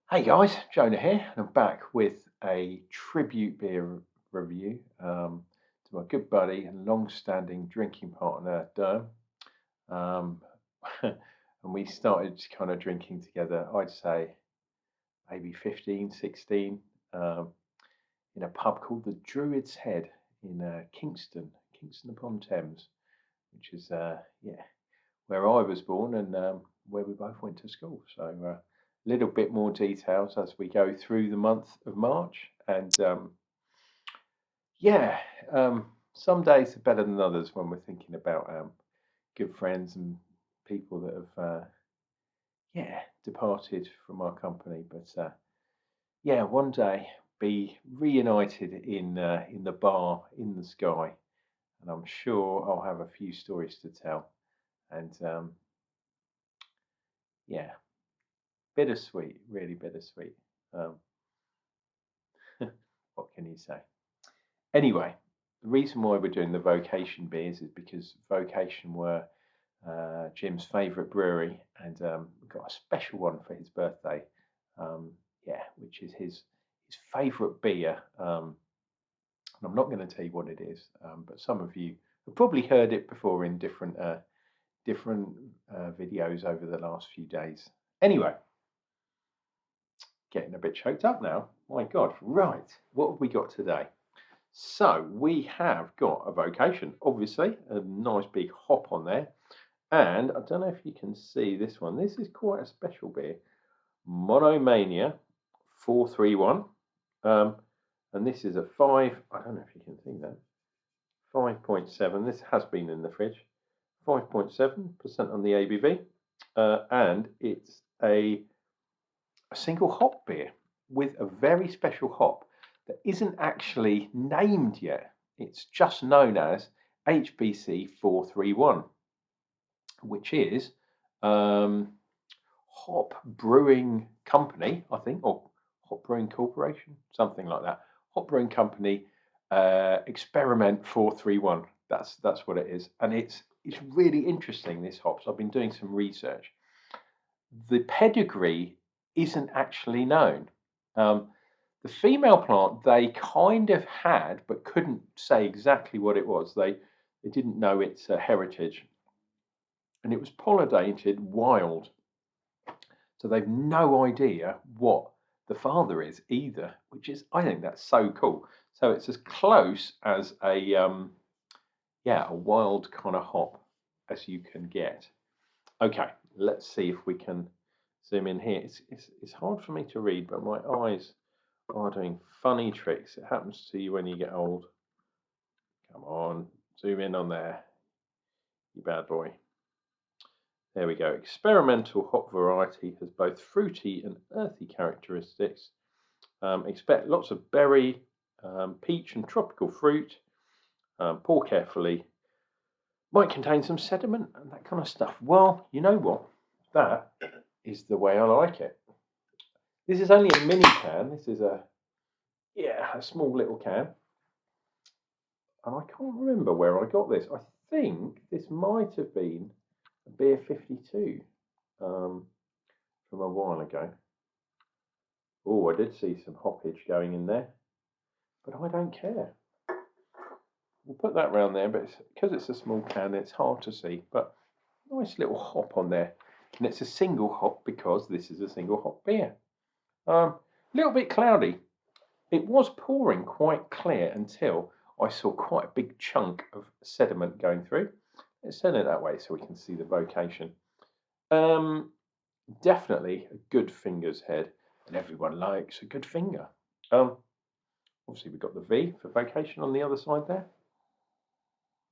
Hey guys, Jonah here, and I'm back with a tribute beer review to my good buddy and long-standing drinking partner, Derm. Um, and we started kind of drinking together, I'd say maybe 15, 16, in a pub called the Druid's Head in Kingston upon Thames, which is, yeah, where I was born and where we both went to school. So a little bit more details as we go through the month of March. And yeah, some days are better than others when we're thinking about good friends and people that have, yeah, departed from our company. But yeah, one day be reunited in the bar in the sky, and I'm sure I'll have a few stories to tell. And yeah, bittersweet, really bittersweet. Um, what can you say? Anyway, the reason why we're doing the Vocation beers is because Vocation were Jim's favourite brewery, and we've got a special one for his birthday. Yeah, which is his favourite beer. And I'm not going to tell you what it is, but some of you have probably heard it before in different videos over the last few days. Anyway, getting a bit choked up now. My God, right. What have we got today? So we have got a Vocation, obviously, a nice big hop on there. And I don't know if you can see this one. This is quite a special beer. Monomania 431. And this is a 5, I don't know if you can see that, 5.7. This has been in the fridge. 5.7% on the ABV. And it's a single hop beer with a very special hop that isn't actually named yet. It's just known as HBC431, which is Hop Brewing Company, I think, or Hop Brewing Corporation, something like that. Hop Brewing Company Experiment 431. That's what it is, and it's really interesting. This hops. I've been doing some research. The pedigree isn't actually known. The female plant they kind of had, but couldn't say exactly what it was. They didn't know its heritage, and it was pollinated wild. So they've no idea what the father is either, which is I think that's so cool. So it's as close as a yeah, a wild kind of hop as you can get. Okay, let's see if we can zoom in here. It's hard for me to read, but my eyes are doing funny tricks. It happens to you when you get old. Come on, zoom in on there, you bad boy. There we go. Experimental hop variety has both fruity and earthy characteristics. Expect lots of berry, peach and tropical fruit. Pour carefully. Might contain some sediment and that kind of stuff. Well, you know what? That is the way I like it. This is only a mini can. This is a small little can. And I can't remember where I got this. I think this might have been a beer 52 from a while ago. Oh, I did see some hoppage going in there, but I don't care. We'll put that round there, but because it's a small can, it's hard to see. But nice little hop on there, and it's a single hop because this is a single hop beer. A little bit cloudy. It was pouring quite clear until I saw quite a big chunk of sediment going through. Let's turn it that way so we can see the Vocation. Definitely a good finger's head, and everyone likes a good finger. Obviously we've got the V for Vocation on the other side there.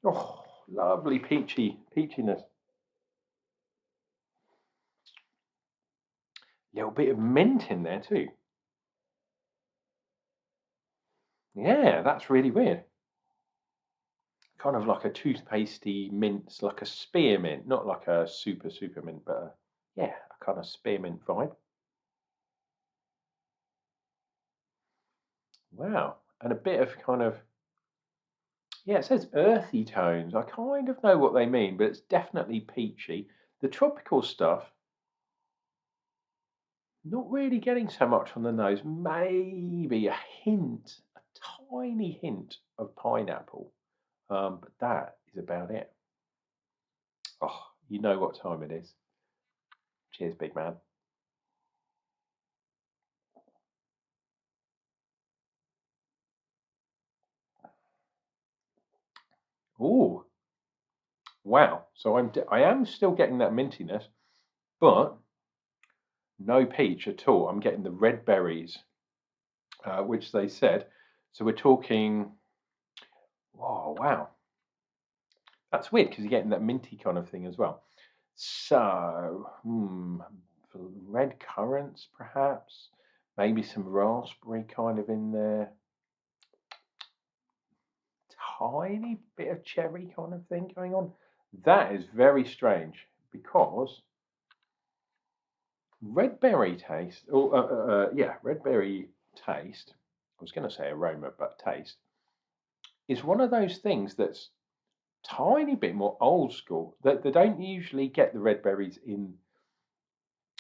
Oh, lovely peachiness. Little bit of mint in there too. Yeah, that's really weird. Kind of like a toothpastey mint, like a spearmint, not like a super mint, but yeah, a kind of spearmint vibe. Wow, and a bit of kind of yeah, it says earthy tones. I kind of know what they mean, but it's definitely peachy. The tropical stuff, Not really getting so much on the nose. Maybe a hint, a tiny hint of pineapple, but that is about it. Oh, you know what time it is. Cheers, big man. Oh, wow. So I am still getting that mintiness, but no peach at all. I'm getting the red berries, which they said. So we're talking. Oh, wow. That's weird because you're getting that minty kind of thing as well. So, red currants, perhaps. Maybe some raspberry kind of in there. Tiny bit of cherry kind of thing going on. That is very strange because red berry taste, or yeah, red berry taste. I was going to say aroma, but taste is one of those things that's tiny bit more old school. That they don't usually get the red berries in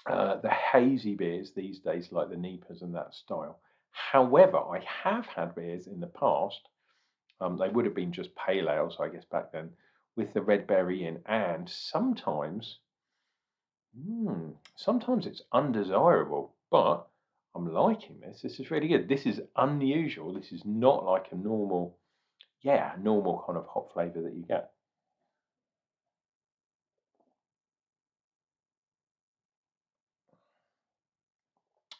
the hazy beers these days, like the Nipas and that style. However, I have had beers in the past. They would have been just pale ales, I guess, back then, with the red berry in, and sometimes it's undesirable. But I'm liking this. This is really good. This is unusual. This is not like a normal, yeah, normal kind of hop flavour that you get.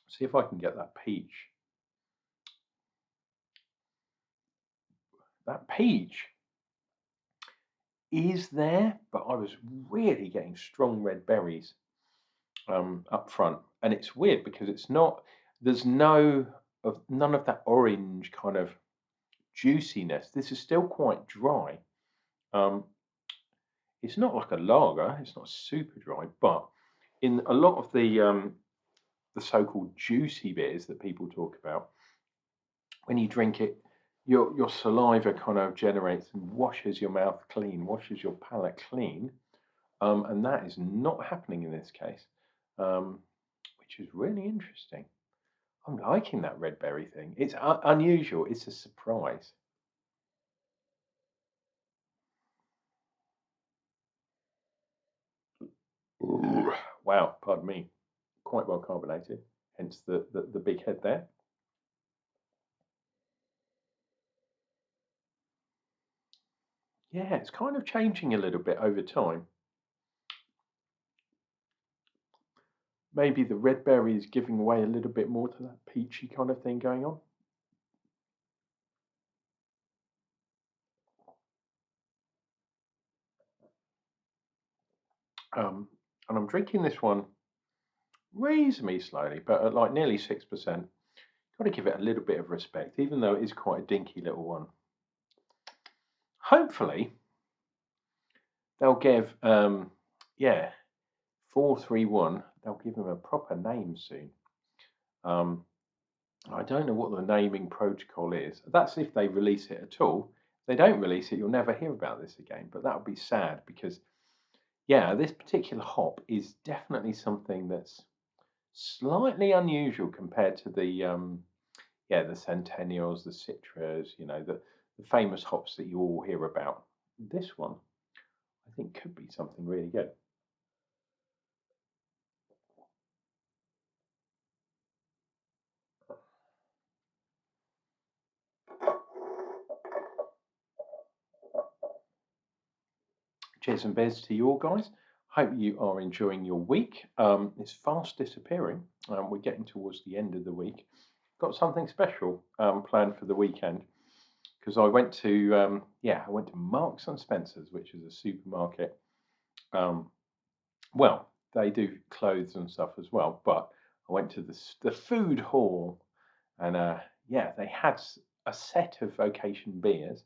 See if I can get that peach. That peach is there, but I was really getting strong red berries up front, and it's weird because it's not. There's none of that orange kind of juiciness. This is still quite dry. Um, it's not like a lager. It's not super dry, but in a lot of the so-called juicy beers that people talk about, when you drink it, your saliva kind of generates and washes your mouth clean, washes your palate clean, and that is not happening in this case, which is really interesting. I'm liking that red berry thing. It's unusual. It's a surprise. Ooh, wow, pardon me. Quite well carbonated, hence the big head there. Yeah, it's kind of changing a little bit over time. Maybe the red berry is giving away a little bit more to that peachy kind of thing going on. And I'm drinking this one reasonably slowly, but at like nearly 6%. Got to give it a little bit of respect, even though it is quite a dinky little one. Hopefully, they'll give, yeah, 431, they'll give him a proper name soon. Um, I don't know what the naming protocol is. That's if they release it at all. If they don't release it, you'll never hear about this again. But that would be sad because, yeah, this particular hop is definitely something that's slightly unusual compared to yeah, the Centennials, the Citras, the famous hops that you all hear about. This one, I think, could be something really good. Cheers and beers to you all, guys. Hope you are enjoying your week. It's fast disappearing. We're getting towards the end of the week. Got something special planned for the weekend because I went to I went to Marks and Spencers, which is a supermarket. Um, well, they do clothes and stuff as well, but I went to the food hall, and yeah, they had a set of Vocation beers.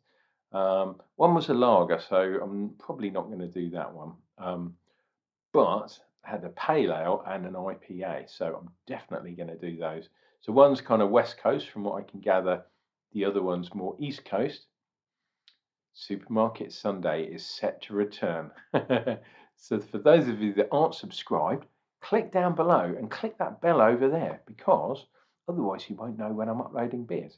One was a lager, so I'm probably not going to do that one. But I had a pale ale and an IPA, so I'm definitely going to do those. So one's kind of West Coast, from what I can gather. The other one's more East Coast. Supermarket Sunday is set to return. So for those of you that aren't subscribed, click down below and click that bell over there, because otherwise you won't know when I'm uploading beers.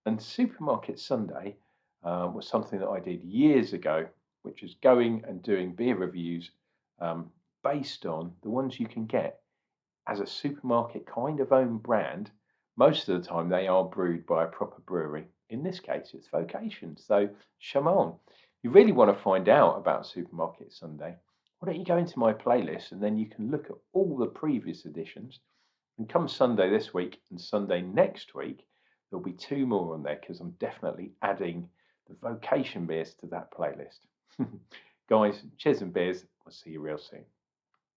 And Supermarket Sunday was something that I did years ago, which is going and doing beer reviews um, based on the ones you can get as a supermarket kind of own brand. Most of the time, they are brewed by a proper brewery. In this case, it's Vocation. So, Shaman, you really want to find out about Supermarket Sunday, why don't you go into my playlist and then you can look at all the previous editions. And come Sunday this week and Sunday next week, there'll be two more on there because I'm definitely adding the Vocation beers to that playlist. Guys, cheers and beers. I'll see you real soon.